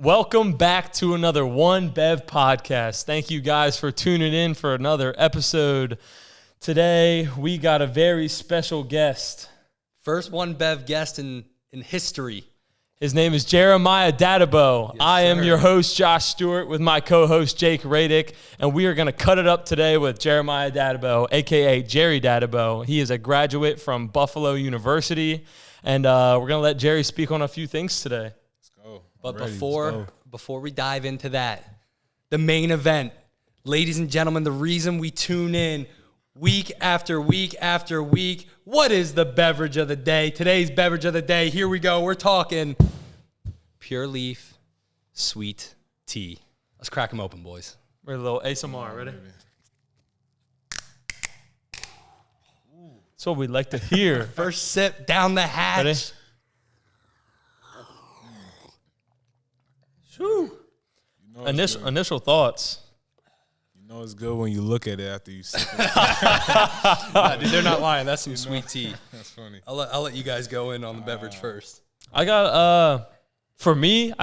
Welcome back to another One Bev podcast. Thank you guys for tuning in for another episode. Today, we got a very special guest. First One Bev guest in history. His name is Jeremiah Dadeboe. Yes, I am sir. your host, Josh Stewart, with my co-host, Jake Radick, and we are going to cut it up today with Jeremiah Dadeboe, a.k.a. Jerry Dadeboe. He is a graduate from Buffalo University, and we're going to let Jerry speak on a few things today. But before we dive into that, the main event, ladies and gentlemen, the reason we tune in week after week after week, what is the beverage of the day? Today's beverage of the day, here we go. We're talking Pure Leaf Sweet Tea. Let's crack them open, boys. We're a little ASMR, ready? That's what we'd like to hear. First sip down the hatch. Ready? Whew. Initial thoughts. You know it's good when you look at it after you sip it. Nah, dude, they're not lying. That's some sweet tea. That's funny. I'll let you guys go in on the beverage first. I got, for me,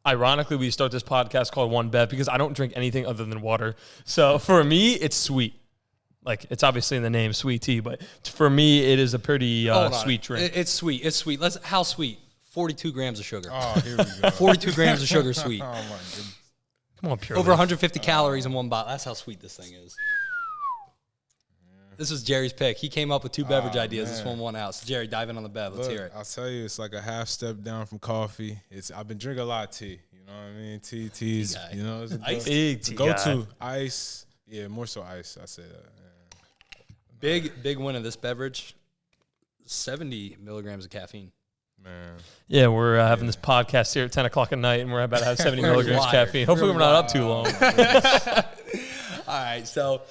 ironically, we start this podcast called One Bev because I don't drink anything other than water. So for me, it's sweet. Like, it's obviously in the name, sweet tea, but for me, it is a pretty sweet drink. It's sweet. It's sweet. How sweet? 42 grams of sugar. Oh, here we go. 42 grams of sugar sweet. Oh, my goodness. Come on, Pure Over Leaf. 150 calories in one bottle. That's how sweet this thing is. This was Jerry's pick. He came up with two beverage ideas. Man. This one won out. So, Jerry, dive in on the bev. Let's Look, hear it. I'll tell you, it's like a half step down from coffee. I've been drinking a lot of tea. You know what I mean? Teas, guy. you know, it's a Big tea go-to. Ice. Yeah, more so ice. I say that. Yeah. Big win of this beverage. 70 milligrams of caffeine. Man. Yeah, we're having this podcast here at 10 o'clock at night, and we're about to have 70 milligrams wired. caffeine. Hopefully we're not up too long. All right, so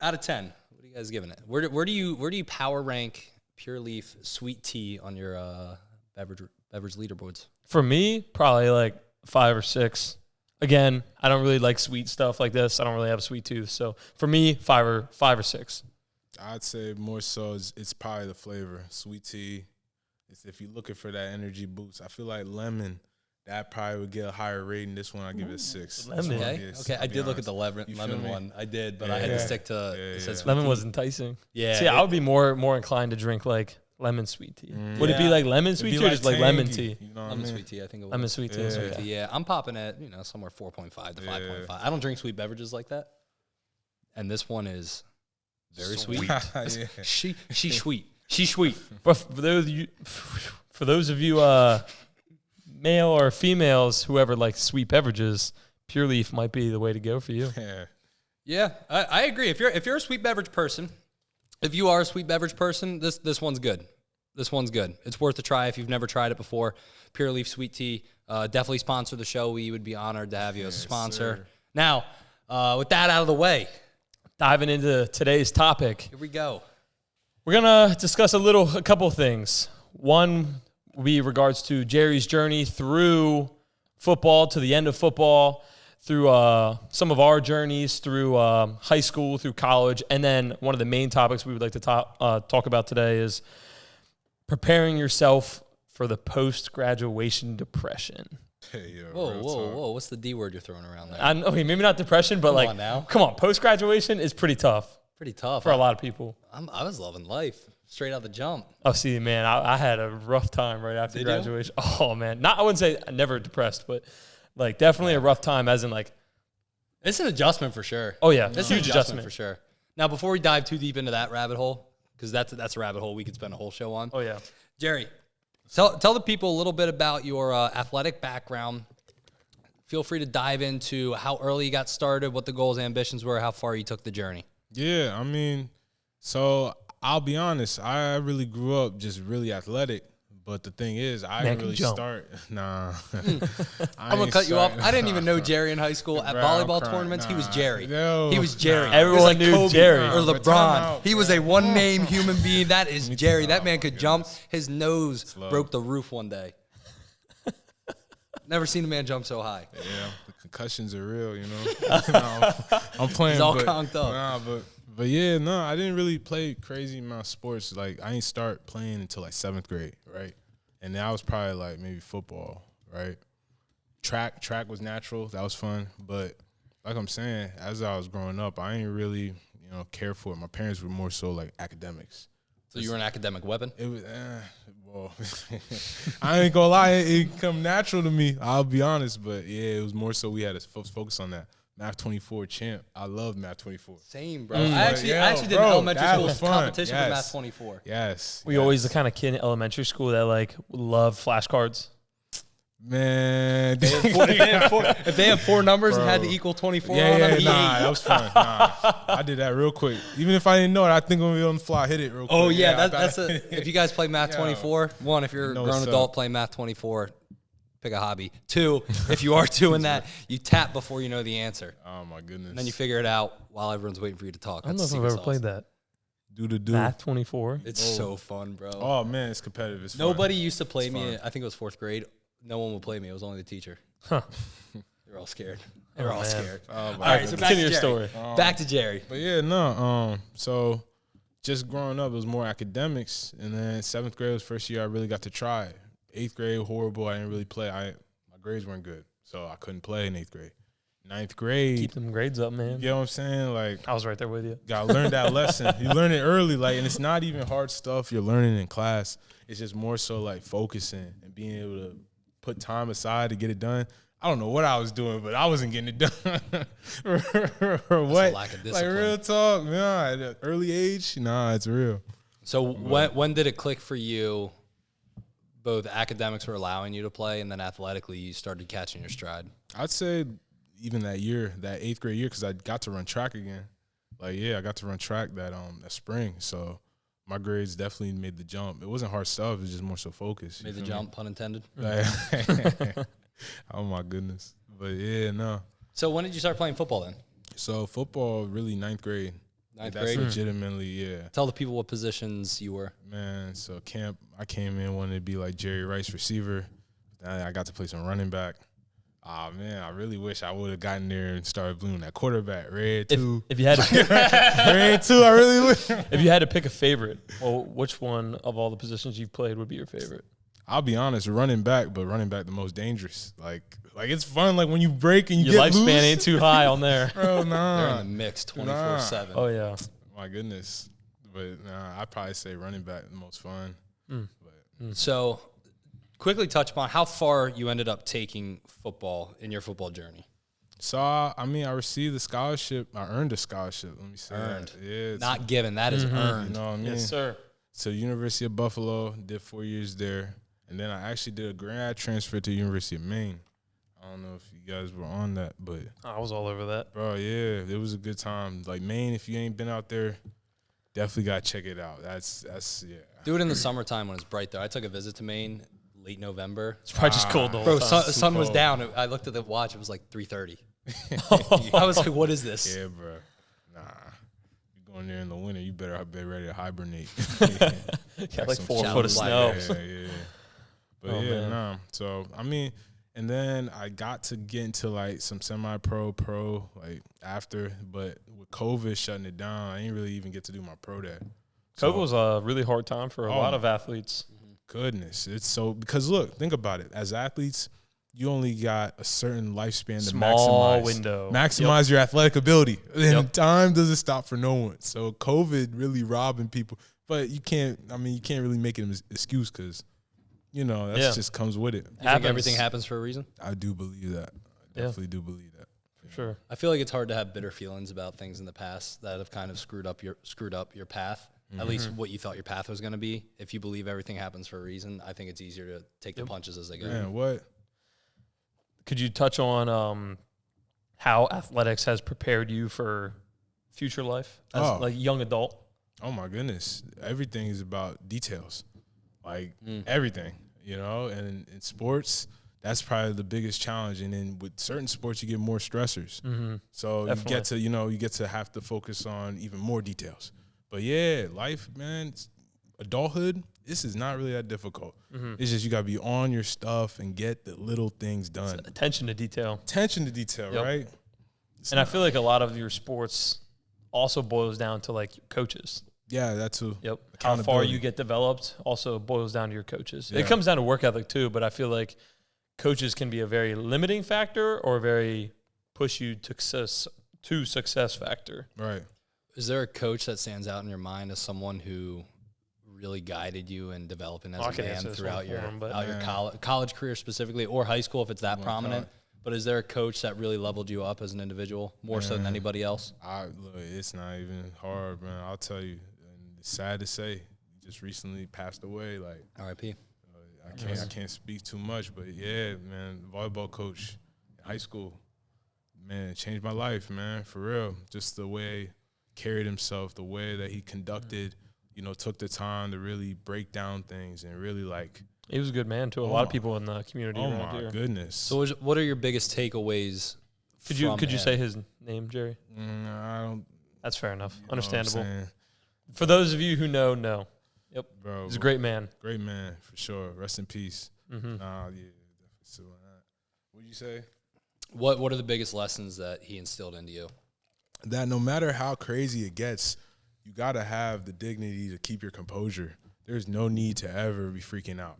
out of 10, what are you guys giving it? Where do you power rank Pure Leaf Sweet Tea on your beverage leaderboards? For me, probably like 5 or 6. Again, I don't really like sweet stuff like this. I don't really have a sweet tooth. So for me, 5 or 6. I'd say more so it's probably the flavor. Sweet tea. If you're looking for that energy boost, I feel like lemon, that probably would get a higher rating. This one, I give it 6. Lemon. Okay. I did look at the lemon one. I did, but I had to stick to it said sweet Lemon tea. was enticing. Yeah. See, I would be more inclined to drink like lemon sweet tea. Would it be like lemon sweet tea or just like lemon tea? You know what I Lemon mean? sweet tea, I think it was. Lemon sweet tea. Yeah. Okay. Yeah, I'm popping at, somewhere 4.5 to 5.5. I don't drink sweet beverages like that. And this one is very sweet. Yeah. She's sweet. She's sweet. But for those of you male or females who ever like sweet beverages, Pure Leaf might be the way to go for you. Yeah. Yeah, I agree. If you're a sweet beverage person, if you are a sweet beverage person, this one's good. This one's good. It's worth a try if you've never tried it before. Pure Leaf Sweet Tea. Definitely sponsor the show. We would be honored to have you as a sponsor. Sir. Now, with that out of the way, Diving into today's topic, here we go. we're going to discuss a couple things. One will be regards to Jerry's journey through football, to the end of football, through some of our journeys through high school, through college, and then one of the main topics we would like to talk about today is preparing yourself for the post-graduation depression. Hey, yo, Whoa, real whoa, talk. whoa. What's the D word you're throwing around there? I know, okay, maybe not depression, but Come on now. come on, post-graduation is pretty tough Pretty tough. for a lot of people. I was loving life straight out the jump. Oh, see, man, I had a rough time right after Did you? graduation. Oh, man. I wouldn't say never depressed, but like definitely a rough time as in like, It's an adjustment for sure. oh, yeah, It's an huge adjustment adjustment. for sure. Now, before we dive too deep into that rabbit hole, because that's a rabbit hole we could spend a whole show on. Oh, yeah. Jerry, tell the people a little bit about your athletic background. Feel free to dive into how early you got started, what the goals, ambitions were, how far you took the journey. Yeah, I mean, so I'll be honest. I really grew up just really athletic. But the thing is, I Man didn't can really jump. start. Nah. I'm going to cut you off. I didn't even know Jerry in high school. At Bro, I'm volleyball crying. tournaments, he was Nah. Jerry. No. He was Jerry. Nah. He was Everyone like knew Kobe Jerry. or But time LeBron. out, He was bro. a one-name human being. That is Jerry. That man could jump. goodness. His nose Slow. broke the roof one day. Never seen a man jump so high. Yeah, the concussions are real, you know. No, I'm playing. He's all but, conked up. Nah, but yeah, no, I didn't really play crazy amount of sports. Like I didn't start playing until like 7th grade, right? And then I was probably like maybe football, right? Track was natural. That was fun. But like I'm saying, as I was growing up, I ain't really, care for it. My parents were more so like academics. So you were an academic weapon? It was, well, I ain't gonna lie, it come natural to me. I'll be honest, but yeah, it was more so we had to focus on that. Math 24 champ. I love Math 24. Same, bro. I actually did an elementary school competition for Math 24. Yes. Were you always the kind of kid in elementary school that like loved flashcards? Man, if they have 4 numbers and had to equal 24 on them, that was fun. I did that real quick. Even if I didn't know it, I think I'm gonna be on the fly, hit it real quick. Oh yeah, that's if you guys play Math 24, one, if you're a grown adult playing Math 24, pick a hobby. 2, if you are doing that, you tap before you know the answer. Oh my goodness. And then you figure it out while everyone's waiting for you to talk. I don't know if I've ever played that. Do. Math 24. It's so fun, bro. Oh man, it's competitive. It's Nobody used to play me. I think it was 4th grade. No one would play me. It was only the teacher. Huh. They were all scared. They were all scared. All right, so continue your story. Back to Jerry. But yeah, no. So just growing up, it was more academics, and then 7th grade was first year I really got to try it. 8th grade, horrible. I didn't really play. My grades weren't good, so I couldn't play in 8th grade. 9th grade, Keep them grades up, man. You know what I'm saying? Like I was right there with you. Gotta learn that lesson. You learn it early, like, and it's not even hard stuff you're learning in class. It's just more so like focusing and being able to put time aside to get it done. I don't know what I was doing, but I wasn't getting it done. or what? Lack of like real talk, man. At an early age, it's real. So when did it click for you? Both academics were allowing you to play, and then athletically you started catching your stride. I'd say even that year, that 8th grade year, because I got to run track again. Like, yeah, I got to run track that spring. So my grades definitely made the jump. It wasn't hard stuff. It was just more so focus. Made the jump, pun intended. Like, oh, my goodness. But, yeah, no. So when did you start playing football then? So football, really 9th grade. 9th That's grade? legitimately, yeah. Tell the people what positions you were. Man, so camp, I came in wanting to be like Jerry Rice, receiver. Then I got to play some running back. Oh, man, I really wish I would have gotten there and started blooming that quarterback. Red, too. If you had to pick, Red, too, I really wish. If you had to pick a favorite, well, which one of all the positions you've played would be your favorite? I'll be honest, running back, but running back the most dangerous. Like it's fun. Like when you break and you your get lifespan loose. ain't too high on there. Bro, nah. They're in the mix 24/7. Oh yeah. My goodness. But I'd probably say running back the most fun. So quickly touch upon how far you ended up taking football in your football journey. So I received a scholarship. I earned a scholarship. Let me say Earned. that. Yeah, Not given. That is earned. you know what I mean? Yes, sir. So University of Buffalo, did 4 years there. And then I actually did a grad transfer to University of Maine. I don't know if you guys were on that, but I was all over that. bro, yeah, it was a good time. Like Maine, if you ain't been out there, definitely gotta check it out. That's yeah. Do it in the summertime when it's bright, though. I took a visit to Maine late November. It's probably just cold the whole Bro, time. sun was cold. down. I looked at the watch. It was like 3:30. I was like, what is this? Yeah, bro. Nah. You going there in the winter, you better be ready to hibernate. Got like some 4 shallow foot of snow. Yeah. But Oh, man. nah. So, and then I got to get into like some semi-pro, like after, but with COVID shutting it down, I didn't really even get to do my pro day. COVID was a really hard time for a Oh, lot of athletes. Goodness. It's so, because look, think about it. As athletes, you only got a certain lifespan to Small maximize. window. Maximize your athletic ability. And Yep. time doesn't stop for no one. So COVID really robbing people. But you can't really make it an excuse because, that just comes with it. You think everything happens for a reason? I do believe that. I definitely do believe that. For sure. I feel like it's hard to have bitter feelings about things in the past that have kind of screwed up your path. At least what you thought your path was going to be. If you believe everything happens for a reason, I think it's easier to take the punches as they go. Man, what? Could you touch on how athletics has prepared you for future life as like a young adult? Oh my goodness. Everything is about details. Like everything, and in sports, that's probably the biggest challenge. And then with certain sports, you get more stressors. So Definitely. you get to have to focus on even more details. But yeah, life, man, adulthood, this is not really that difficult. It's just you got to be on your stuff and get the little things done. Attention to detail. Attention to detail, Yep. right? And I feel like a lot of your sports also boils down to like your coaches. Yeah, that too. Yep. How far Accountability. you get developed also boils down to your coaches. Yeah. It comes down to work ethic too, but I feel like coaches can be a very limiting factor or a very push you to success factor. Right. Is there a coach that stands out in your mind as someone who really guided you in developing as a man throughout your college career specifically, or high school if it's that prominent? But is there a coach that really leveled you up as an individual more so than anybody else? Look, it's not even hard, man. I'll tell you. And it's sad to say, he just recently passed away. Like R.I.P. I can't speak too much, but yeah, man, volleyball coach in high school, man, it changed my life, man, for real. Just the way he carried himself, the way that he conducted, took the time to really break down things and really he was a good man to a lot of people in the community. Oh my goodness! So, what are your biggest takeaways? Could you say his name, Jerry? I don't. That's fair enough. Understandable. For those of you who know, no. Yep, bro. He's a great man. Great man for sure. Rest in peace. Mm-hmm. Definitely still on that. What'd you say? What are the biggest lessons that he instilled into you? That no matter how crazy it gets, you gotta have the dignity to keep your composure. There's no need to ever be freaking out.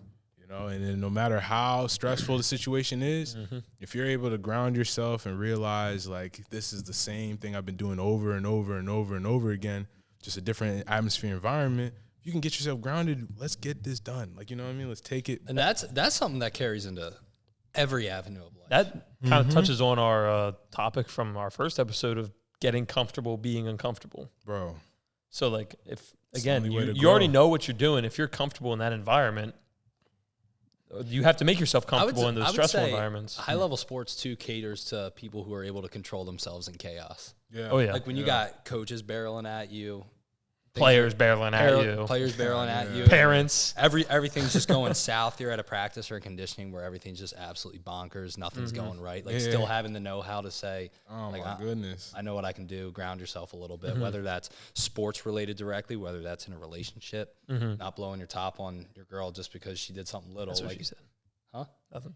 And then no matter how stressful the situation is, if you're able to ground yourself and realize, this is the same thing I've been doing over and over and over and over again, just a different atmosphere environment, you can get yourself grounded. Let's get this done. You know what I mean? Let's take it. And that's something that carries into every avenue of life. That kind of touches on our topic from our first episode of getting comfortable being uncomfortable. Bro. So, if, again, you already know what you're doing. If you're comfortable in that environment, you have to make yourself comfortable in those stressful environments. High-level sports, too, caters to people who are able to control themselves in chaos. Yeah. Oh, yeah. When you got coaches barreling at you. Players barreling at you. Parents. Everything's just going south. You're at a practice or a conditioning where everything's just absolutely bonkers. Nothing's going right. Still having to know how to say, oh, my goodness. I know what I can do. Ground yourself a little bit, whether that's sports related directly, whether that's in a relationship, not blowing your top on your girl just because she did something little. That's what she said. Huh? Nothing.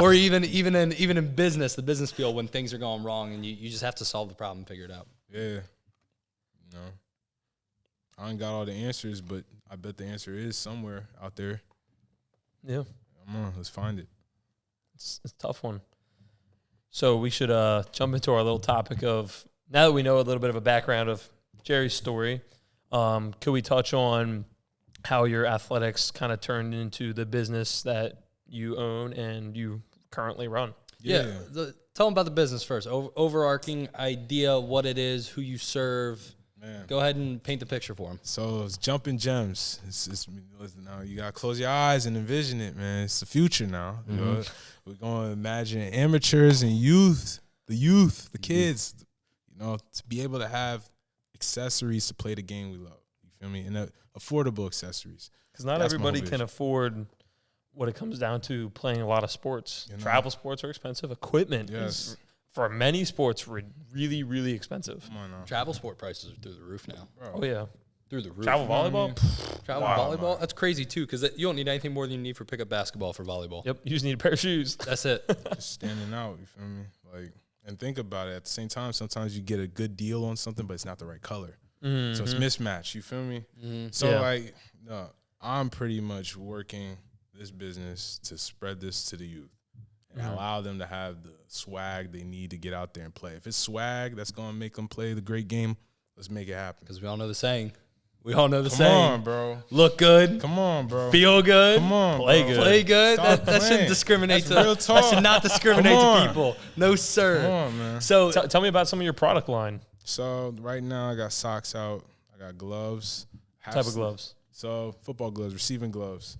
Or even in business, the business field, when things are going wrong and you just have to solve the problem and figure it out. Yeah. No, I ain't got all the answers, but I bet the answer is somewhere out there. Yeah. Come on, let's find it. It's a tough one. So we should jump into our little topic of, now that we know a little bit of a background of Jerry's story, could we touch on how your athletics kind of turned into the business that you own and you currently run? Yeah. Tell them about the business first. Overarching idea, what it is, who you serve. Man. Go ahead and paint the picture for them. So it's Jumping Gems. Now you gotta close your eyes and envision it, man. It's the future now. We're gonna imagine amateurs and the kids, to be able to have accessories to play the game we love. You feel me? And affordable accessories. Because not everybody can afford what it comes down to playing a lot of sports. Travel sports are expensive. Equipment is, for many sports, really, really expensive. Come on now. Travel sport prices are through the roof now. Bro. Oh, yeah. Through the roof. Travel volleyball? Volleyball? That's crazy, too, because you don't need anything more than you need for pickup basketball for volleyball. Yep. You just need a pair of shoes. That's it. Just standing out, you feel me? And think about it. At the same time, sometimes you get a good deal on something, but it's not the right color. Mm-hmm. So it's mismatched, you feel me? Mm-hmm. So, I'm pretty much working this business to spread this to the youth and allow them to have the swag they need to get out there and play. If it's swag that's going to make them play the great game, let's make it happen. Because we all know the saying. Come on, bro. Look good. Come on, bro. Feel good. Come on, play bro. good. Play good. That shouldn't discriminate. That's real talk. That should not discriminate to people. No, sir. Come on, man. So tell me about some of your product line. So right now I got socks out. I got gloves. What type of gloves? So football gloves, receiving gloves.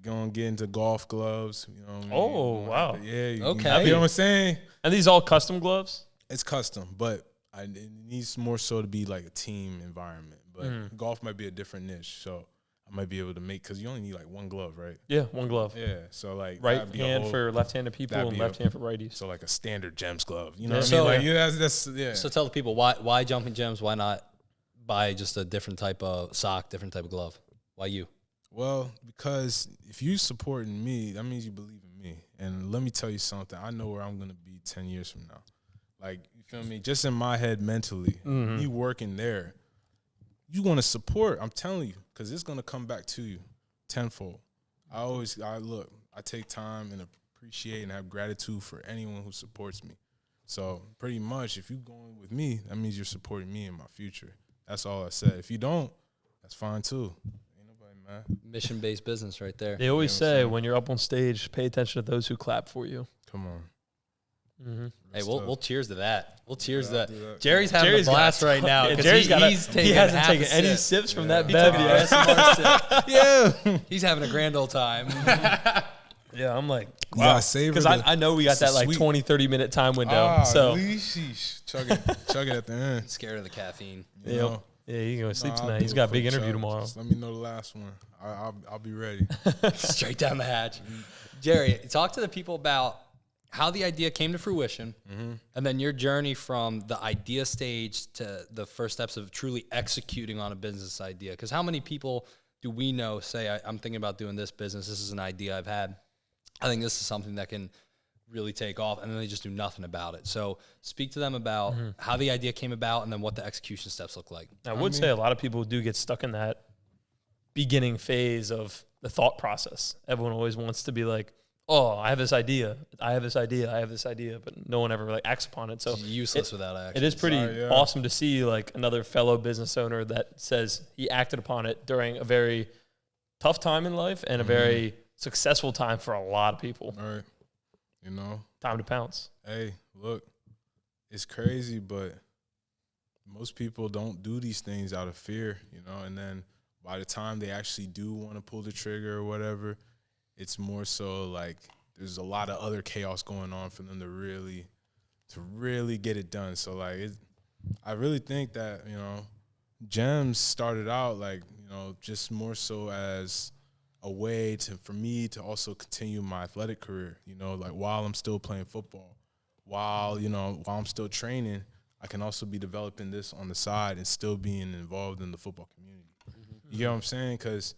Gonna get into golf gloves. You know what I mean? Oh, wow. Yeah. Okay. You know what I'm saying? And these all custom gloves? It's custom, but it needs more so to be like a team environment. But golf might be a different niche, so I might be able to make, because you only need one glove, right? Yeah, one glove. Yeah, so right hand for left-handed people and left hand for righties. So a standard Gems glove, you know what I mean? That's. So tell the people why Jumping Gems? Why not buy just a different type of sock, different type of glove? Why you? Well, because if you supporting me, that means you believe in me. And let me tell you something. I know where I'm gonna be 10 years from now. You feel me? Just in my head mentally, me working there. You want to support, I'm telling you, because it's going to come back to you tenfold. I take time and appreciate and have gratitude for anyone who supports me. So pretty much, if you're going with me, that means you're supporting me in my future. That's all I said. If you don't, that's fine too. Ain't nobody mad. Mission-based business right there. They always say when you're up on stage, pay attention to those who clap for you. Come on. Mm-hmm. Hey, we'll cheers to that. We'll cheers to that. that. Jerry's having a blast right now. Yeah, He hasn't taken any sips from that He bev took yet. an ASMR sip. Yeah. He's having a grand old time. Yeah, I'm like, Wow. Savor because I know we got that like 20, 30-minute time window. So chug it at the end. Scared of the caffeine. You know? yeah, you can go sleep I'll tonight. do He's got a big quick interview chug. tomorrow. Just let me know the last one. I'll be ready. Straight down the hatch. Jerry, talk to the people about how the idea came to fruition, and then your journey from the idea stage to the first steps of truly executing on a business idea. Because how many people do we know say, I'm thinking about doing this business, this is an idea I've had, I think this is something that can really take off, and then they just do nothing about it. So speak to them about how the idea came about and then what the execution steps look like. I would say a lot of people do get stuck in that beginning phase of the thought process. Everyone always wants to be like, oh, I have this idea, but no one ever like acts upon it. So It's useless without action. it is pretty awesome to see like another fellow business owner that says he acted upon it during a very tough time in life and a very successful time for a lot of people. All right. You know? Time to pounce. Hey, look, it's crazy, but most people don't do these things out of fear, you know? And then by the time they actually do want to pull the trigger or whatever, it's more so like there's a lot of other chaos going on for them to really get it done. So, like, I really think that, you know, Gems started out, like, you know, just more so as a way for me to also continue my athletic career, you know, like while I'm still playing football, while I'm still training, I can also be developing this on the side and still being involved in the football community. You get what I'm saying? Because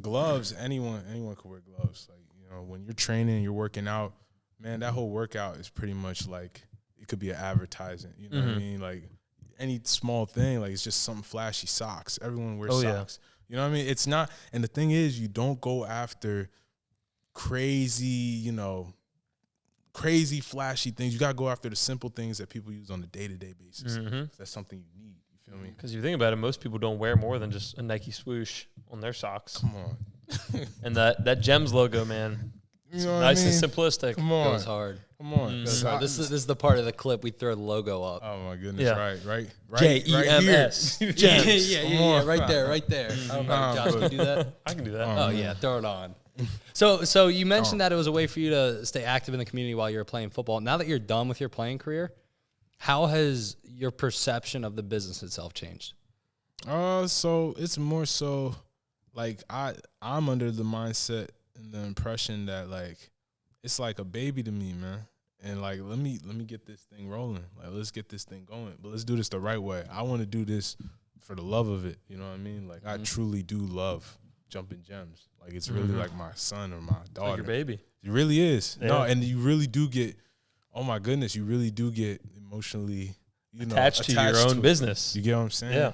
gloves, anyone can wear gloves. Like, you know, when you're training, you're working out, man, that whole workout is pretty much like, it could be an advertising, you know what I mean? Like any small thing, like it's just something flashy, socks. Everyone wears socks. Yeah. You know what I mean? It's not, and the thing is, you don't go after crazy, crazy flashy things. You got to go after the simple things that people use on a day-to-day basis. That's something you need. You feel me? Because you think about it, most people don't wear more than just a Nike swoosh on their socks. Come on. And that Gems logo, man, it's nice and simplistic. Come on. Goes hard. Come on. This is the part of the clip we throw the logo up. Oh my goodness! Yeah. Right. JEMS. Right Yeah. Right there. Josh, can you do that? I can do that. Oh yeah, throw it on. So you mentioned that it was a way for you to stay active in the community while you were playing football. Now that you're done with your playing career, how has your perception of the business itself changed? So it's more so like I'm under the mindset and the impression that like it's like a baby to me, man. And like let me get this thing rolling. Like let's get this thing going. But let's do this the right way. I want to do this for the love of it. You know what I mean? Like I truly do love jumping gems. Like it's really like my son or my daughter. Like your baby. It really is. Yeah. No, and you really do get, oh my goodness, you really do get emotionally, attached to your own business. You get what I'm saying? Yeah.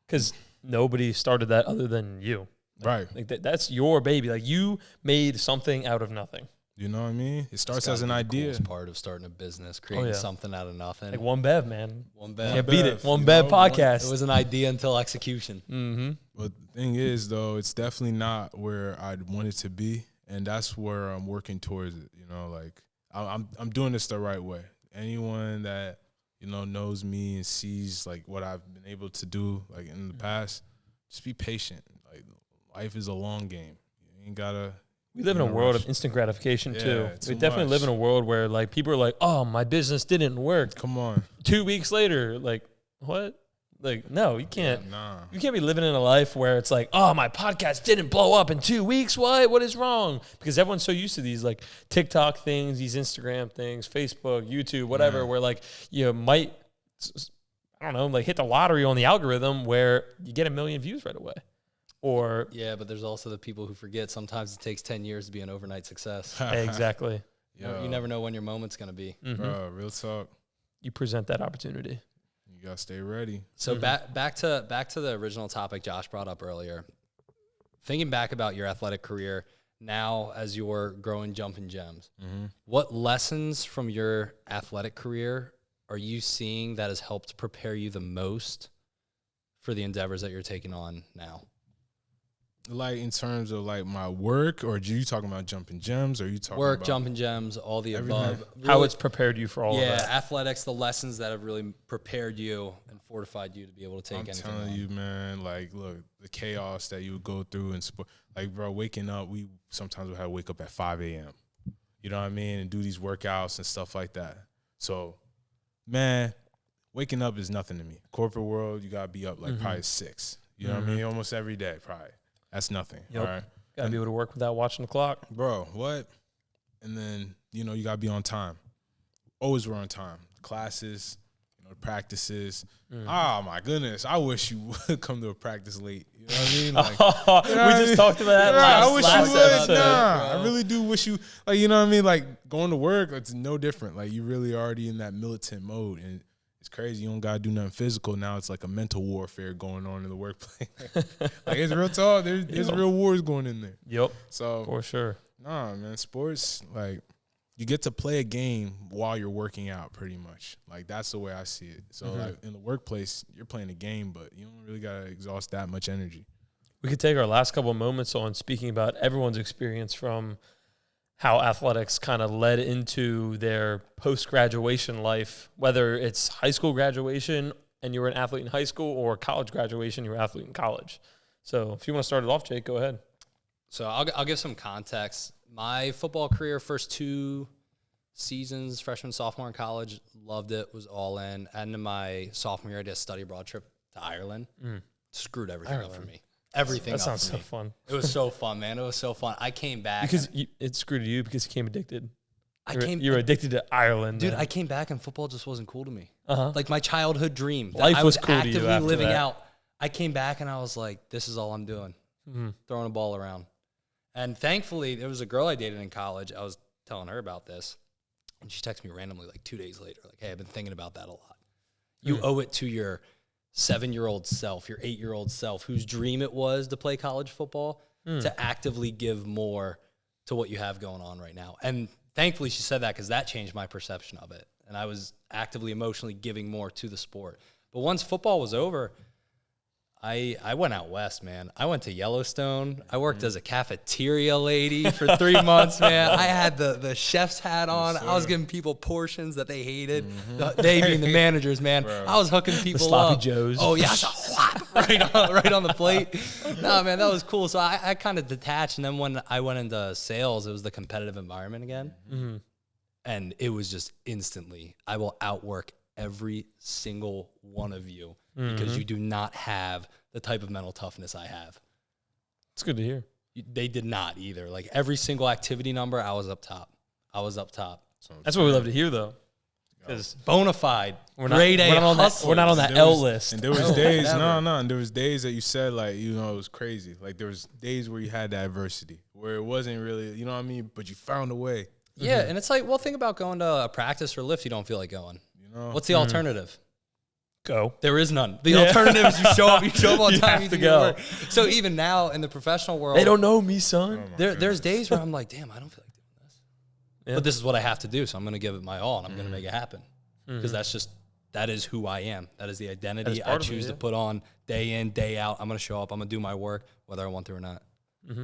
Because nobody started that other than you. Right. Like that's your baby. Like you made something out of nothing. You know what I mean? It starts as an idea. The coolest part of starting a business, creating something out of nothing. Like One Bev, man. One Bev. Can't beat it. One Bev podcast. It was an idea until execution. But the thing is, though, it's definitely not where I'd want it to be, and that's where I'm working towards it. You know, like I'm doing this the right way. Anyone that knows me and sees like what I've been able to do like in the past, just be patient. Like life is a long game. You ain't gotta. We live in a world of instant gratification too. We definitely live in a world where like people are like, "Oh, my business didn't work." Come on. 2 weeks later, like, what? Like, no, you can't. Nah. You can't be living in a life where it's like, "Oh, my podcast didn't blow up in 2 weeks. What is wrong?" Because everyone's so used to these like TikTok things, these Instagram things, Facebook, YouTube, whatever, where like you might, I don't know, like hit the lottery on the algorithm where you get 1 million views right away. Or yeah, but there's also the people who forget sometimes it takes 10 years to be an overnight success. Exactly. You never know when your moment's going to be. Bro, real talk. You present that opportunity. You got to stay ready. So back to the original topic Josh brought up earlier. Thinking back about your athletic career, now as you're growing Jumpin' Gems, what lessons from your athletic career are you seeing that has helped prepare you the most for the endeavors that you're taking on now? Like in terms of like my work, or are you talking about Jumpin' Gems, or are you talking Work, about Jumpin' Gems, all the everything? above. How it's prepared you for all of that. Yeah, athletics, the lessons that have really prepared you and fortified you to be able to take I'm anything telling on. you, man, like, look, the chaos that you would go through in sport. Like, bro, waking up, we sometimes would have to wake up at 5 a.m., you know what I mean, and do these workouts and stuff like that. So, man, waking up is nothing to me. Corporate world, you got to be up like probably 6. You know what I mean? Almost every day, probably. That's nothing, all right? Got to be able to work without watching the clock. Bro, what? And then, you know, you got to be on time. Always we're on time. Classes, you know, practices. Oh, my goodness. I wish you would come to a practice late. You know what I mean? Like, you know We just talked about that I wish last you would. episode. I really do wish you, like, you know what I mean? Like, going to work, it's no different. Like, you really already in that militant mode. And it's crazy. You don't got to do nothing physical. Now it's like a mental warfare going on in the workplace. Like, it's real talk. There's real wars going in there. Yep. So, For sure. nah, man, sports, like, you get to play a game while you're working out, pretty much. Like, that's the way I see it. So, like, in the workplace, you're playing a game, but you don't really got to exhaust that much energy. We could take our last couple of moments on speaking about everyone's experience from how athletics kind of led into their post-graduation life, whether it's high school graduation and you were an athlete in high school, or college graduation, you were an athlete in college. So if you want to start it off, Jake, go ahead. So I'll give some context. My football career, first 2 seasons, freshman, sophomore in college, loved it, was all in. And in my sophomore year, I did a study abroad trip to Ireland. Screwed everything up for me. Everything That up sounds for so me. fun. It was so fun, man. It was so fun. I came back. Because it screwed you because you became addicted. You were I addicted to Ireland. Dude, then. I came back and football just wasn't cool to me. Uh-huh. Like my childhood dream. That Life I was was cool to you actively after living that. out. I came back and I was like, this is all I'm doing. Throwing a ball around. And thankfully, there was a girl I dated in college. I was telling her about this. And she texted me randomly like 2 days later. Like, hey, I've been thinking about that a lot. You owe it to your 7-year-old self, your 8-year-old self, whose dream it was to play college football, to actively give more to what you have going on right now. And thankfully she said that because that changed my perception of it. And I was actively emotionally giving more to the sport. But once football was over, I went out west, man. I went to Yellowstone. I worked as a cafeteria lady for 3 months, man. I had the chef's hat on. I was giving people portions that they hated. They being the managers, man. Bro. I was hooking people sloppy up. joes. Oh, yeah. I was right on the plate. No, man, that was cool. So I kind of detached. And then when I went into sales, it was the competitive environment again. And it was just instantly, I will outwork every single one of you because you do not have the type of mental toughness I have. It's good to hear. They did not either. Like every single activity number, I was up top. That's what we love to hear, though. Because Bona fide. we're Grade A not on that There L was- list. And there was days, never. and there was days that you said, like, you know, it was crazy. Like, there was days where you had that adversity, where it wasn't really, you know what I mean, but you found a way. Yeah, and it's like, well, think about going to a practice or lift you don't feel like going. You know? What's the alternative? Go. There is none. The alternative is you show up on You time, have you to do your go. work. So even now in the professional world, They don't know me, son. Oh, my there's goodness. days where I'm like, damn, I don't feel like doing this. Yeah. But this is what I have to do, so I'm going to give it my all, and I'm going to make it happen. Because that is who I am. That is the identity I part of it, choose to put on day in, day out. I'm going to show up. I'm going to do my work, whether I want to or not. That's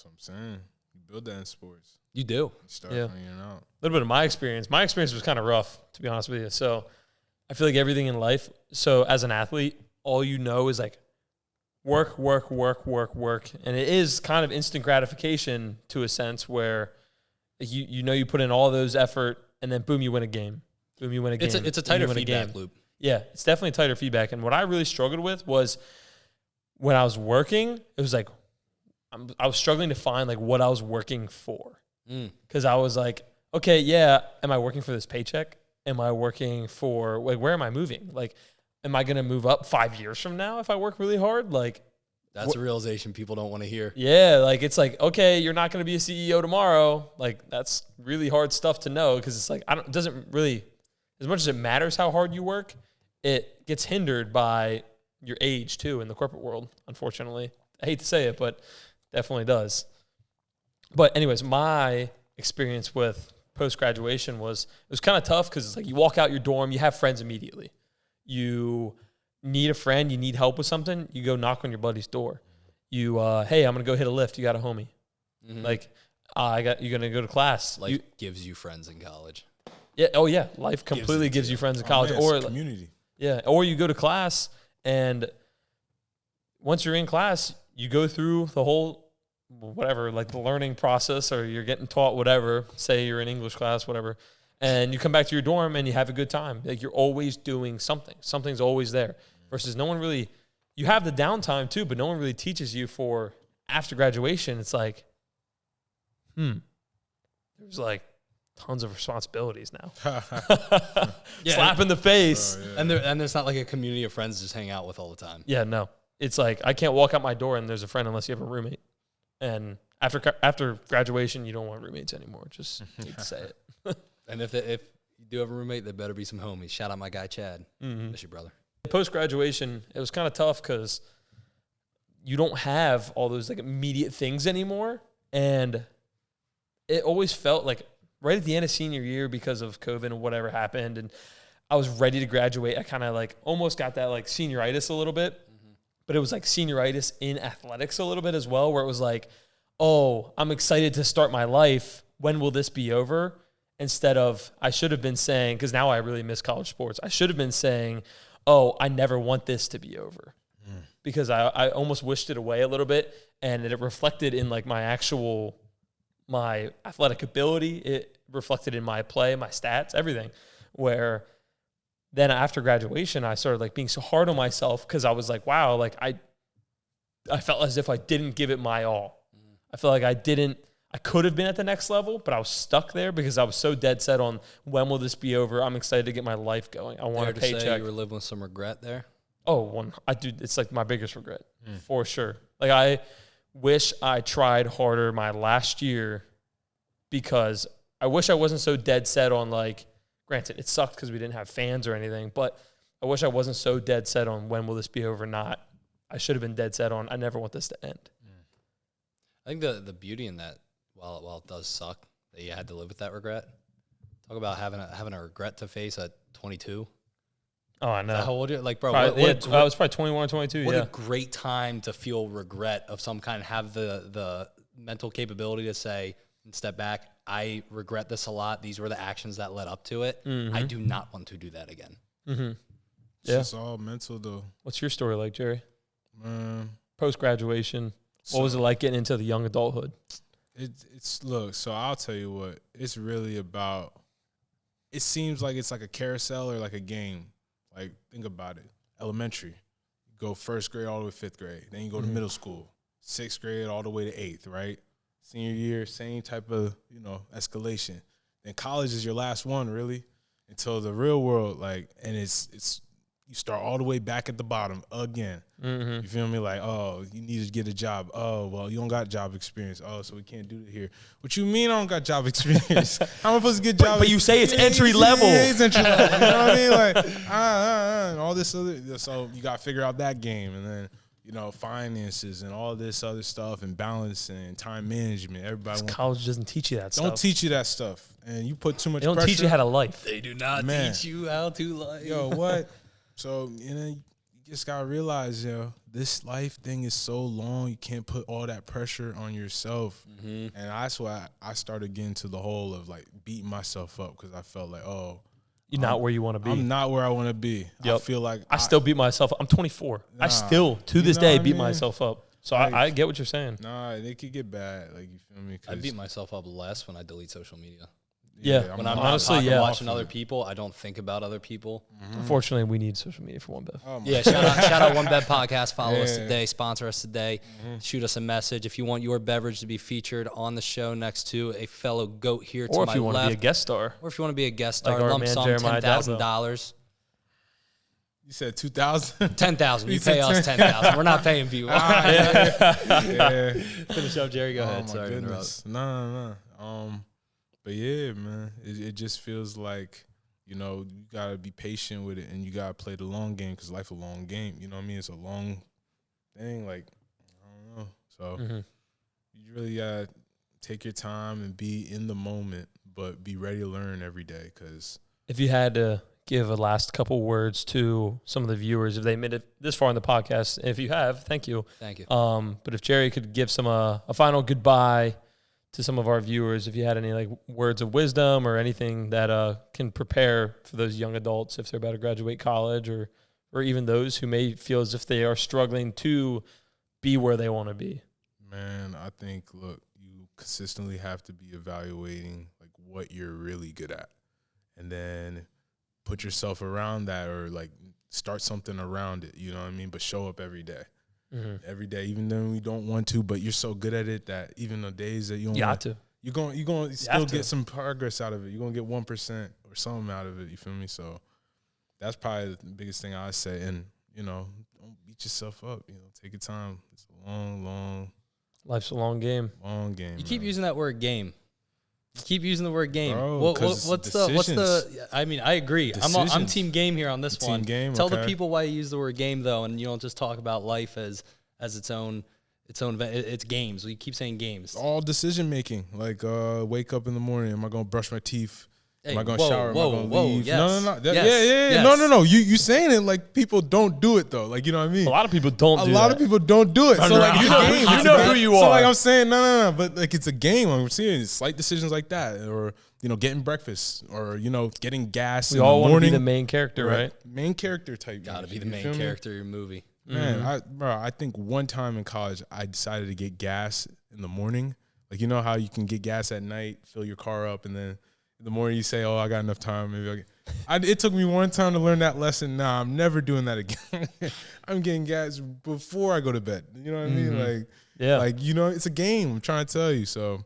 what I'm saying. You build that in sports. You do. You start Yeah. figuring it out. A little bit of my experience. My experience was kind of rough, to be honest with you. So I feel like everything in life, so as an athlete, all you know is like work. And it is kind of instant gratification to a sense where you know you put in all those effort and then boom, you win a game. Boom, you win a game. It's a Boom, you tighter win a feedback game. loop. Yeah, it's definitely tighter feedback. And what I really struggled with was when I was working, it was like I was struggling to find like what I was working for. Because I was like, okay, yeah, am I working for this paycheck? Am I working for, like, where am I moving? Like, am I going to move up 5 years from now if I work really hard? Like, That's a realization people don't want to hear. yeah, like, it's like, okay, you're not going to be a CEO tomorrow. Like, that's really hard stuff to know because it's like, it doesn't really, as much as it matters how hard you work, it gets hindered by your age too in the corporate world, unfortunately. I hate to say it, but definitely does. But anyways, my experience with post-graduation was, it was kind of tough because it's like you walk out your dorm, you have friends immediately. You need a friend, you need help with something, you go knock on your buddy's door. You, hey, I'm going to go hit a lift. You got a homie. Like, you're going to go to class. Life gives you friends in college. Yeah. Oh, yeah. Life completely gives you friends in college. Man, or community. Yeah. Or you go to class, and once you're in class, you go through the whole, whatever, like the learning process, or you're getting taught whatever. Say you're in English class, whatever. And you come back to your dorm and you have a good time. Like, you're always doing something. Something's always there. Versus no one really, you have the downtime too, but no one really teaches you for after graduation. It's like, there's like tons of responsibilities now. Slap in the face. Oh, yeah. And there's not like a community of friends to just hang out with all the time. Yeah, no. It's like, I can't walk out my door and there's a friend unless you have a roommate. And after graduation, you don't want roommates anymore. Just need to say it. And if you do have a roommate, there better be some homies. Shout out my guy, Chad. That's your brother. Post-graduation, it was kind of tough because you don't have all those like immediate things anymore. And it always felt like right at the end of senior year, because of COVID and whatever happened, and I was ready to graduate, I kind of like almost got that like senioritis a little bit. But it was like senioritis in athletics a little bit as well, where it was like, oh, I'm excited to start my life. When will this be over? Instead of, I should have been saying, because now I really miss college sports, I should have been saying, oh, I never want this to be over. Because I almost wished it away a little bit, and it reflected in like my athletic ability. It reflected in my play, my stats, everything. Where then after graduation, I started like being so hard on myself because I was like, wow, like I felt as if I didn't give it my all. I felt like I could have been at the next level, but I was stuck there because I was so dead set on, when will this be over? I'm excited to get my life going. I want a paycheck. Say you were living with some regret there? Oh, it's like my biggest regret, for sure. Like, I wish I tried harder my last year, because I wish I wasn't so dead set on, like, granted, it sucked because we didn't have fans or anything, but I wish I wasn't so dead set on, when will this be over? I should have been dead set on, I never want this to end. I think the beauty in that, while it does suck that you had to live with that regret, talk about having a regret to face at 22. Oh, I know. How old are you? Like, bro, I was probably 21 or 22, What a great time to feel regret of some kind, have the mental capability to say and step back, I regret this a lot. These were the actions that led up to it. I do not want to do that again. It's just all mental, though. What's your story like, Jerry? Post-graduation, what was it like getting into the young adulthood? Look, so I'll tell you what, it's really about, it seems like it's like a carousel or like a game. Like, think about it. Elementary, you go first grade all the way to fifth grade. Then you go to middle school, sixth grade all the way to eighth, right? Senior year, same type of, escalation. Then college is your last one, really, until the real world, like, and it's you start all the way back at the bottom again. You feel me? Like, oh, you need to get a job. Oh, well, you don't got job experience. Oh, so we can't do it here. What you mean I don't got job experience? How am I supposed to get job? But you say it's entry level. Yeah, it's entry level. You know what I mean? Like, and all this other. So you got to figure out that game, and then finances and all this other stuff, and balance and time management. Everybody. College doesn't teach you that stuff. Don't teach you that stuff, and you put too much. They don't pressure. teach you how to life. They do not teach you how to life. Yo, what? So, you just got to realize, this life thing is so long, you can't put all that pressure on yourself. And that's why I started getting to the whole of, like, beating myself up, because I felt like, oh. You're not where you want to be. I'm not where I want to be. Yep. I feel like. I still beat myself up. I'm 24. I still, to this day, beat myself up. So like, I get what you're saying. Nah, it could get bad. Like, you feel me? I beat myself up less when I delete social media. Yeah, when I'm honestly, watching other people, I don't think about other people. Unfortunately, we need social media for One Bev. Oh shout out One Bev Podcast. Follow us today. Sponsor us today. Shoot us a message if you want your beverage to be featured on the show next to a fellow GOAT here to my left. Or if you want to be a guest star. Or if you want to be a guest star, like lump sum Jeremiah $10,000. You said 2,000? 10,000. You pay us 10,000. We're not paying for you. Yeah. Finish up, Jerry. Go ahead. My Sorry goodness. No. But yeah, man, it just feels like, you got to be patient with it, and you got to play the long game, because life a long game. You know what I mean? It's a long thing. Like, I don't know. So you really got to take your time and be in the moment, but be ready to learn every day. Because if you had to give a last couple words to some of the viewers, if they made it this far in the podcast, if you have, thank you. Thank you. But if Jerry could give some a final goodbye to some of our viewers, if you had any like words of wisdom or anything that can prepare for those young adults if they're about to graduate college, or even those who may feel as if they are struggling to be where they want to be. Man, I think, look, you consistently have to be evaluating like what you're really good at, and then put yourself around that, or like start something around it. You know what I mean? But show up every day. Every day, even though we don't want to, but you're so good at it that even the days that you don't got to, you're going to still get some progress out of it. You're going to get 1% or something out of it. You feel me? So that's probably the biggest thing I say. And, don't beat yourself up. Take your time. It's a long life's a long game. Long game. You keep using that word game. You keep using the word game. Bro, what's the? I mean, I agree. I'm team game here on this one. Team game. Tell the people why you use the word game though, and you don't just talk about life as its own event. It's games. We keep saying games. All decision making. Like wake up in the morning. Am I gonna brush my teeth? Am I gonna shower? Am I gonna leave? Yes. No. Yes. No. You saying it like people don't do it though. Like, you know what I mean? A lot of people don't do that. A lot of people don't do it. So like, you know who you are. So like I'm saying, no. But like it's a game. I'm seeing slight decisions like that, or getting breakfast, or getting gas. We in all the want morning. to be the main character, right? Main character type. Gotta be the main character of your movie. Man, I think one time in college I decided to get gas in the morning. Like, you know how you can get gas at night, fill your car up, and then in the morning you say, "Oh, I got enough time." Maybe it took me one time to learn that lesson. Nah, I'm never doing that again. I'm getting gas before I go to bed. You know what I mean? Like, it's a game. I'm trying to tell you. So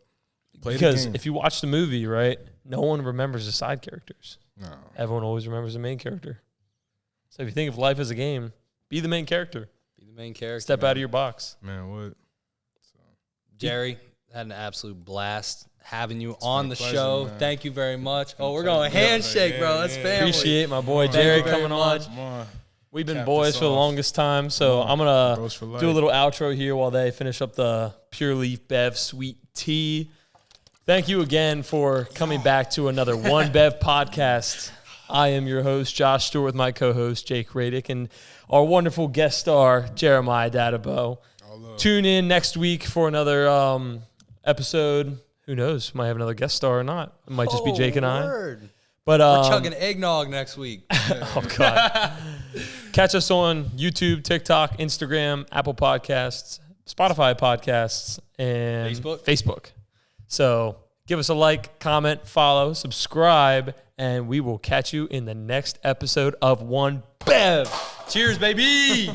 play the game. Because if you watch the movie, right, no one remembers the side characters. No. Everyone always remembers the main character. So if you think of life as a game, be the main character. Be the main character. Step out of your box. Man, what? Jerry, had an absolute blast having you It's on been a the pleasure, show. man. Thank you very much. Oh, we're going handshake, bro. That's family. Appreciate my boy Jerry coming on. Come on. We've been Cap boys this for the off. longest time, so I'm going Bros for to life. do a little outro here while they finish up the Pure Leaf Bev Sweet Tea. Thank you again for coming back to another One Bev podcast. I am your host, Josh Stewart, with my co-host, Jake Radick, and our wonderful guest star, Jeremiah Dadeboe. Tune in next week for another episode. Who knows? Might have another guest star or not. It might just be Jake and I. Word. But We're chugging eggnog next week. Oh, God. Catch us on YouTube, TikTok, Instagram, Apple Podcasts, Spotify Podcasts, and Facebook. So give us a like, comment, follow, subscribe, and we will catch you in the next episode of One Bev. Cheers, baby.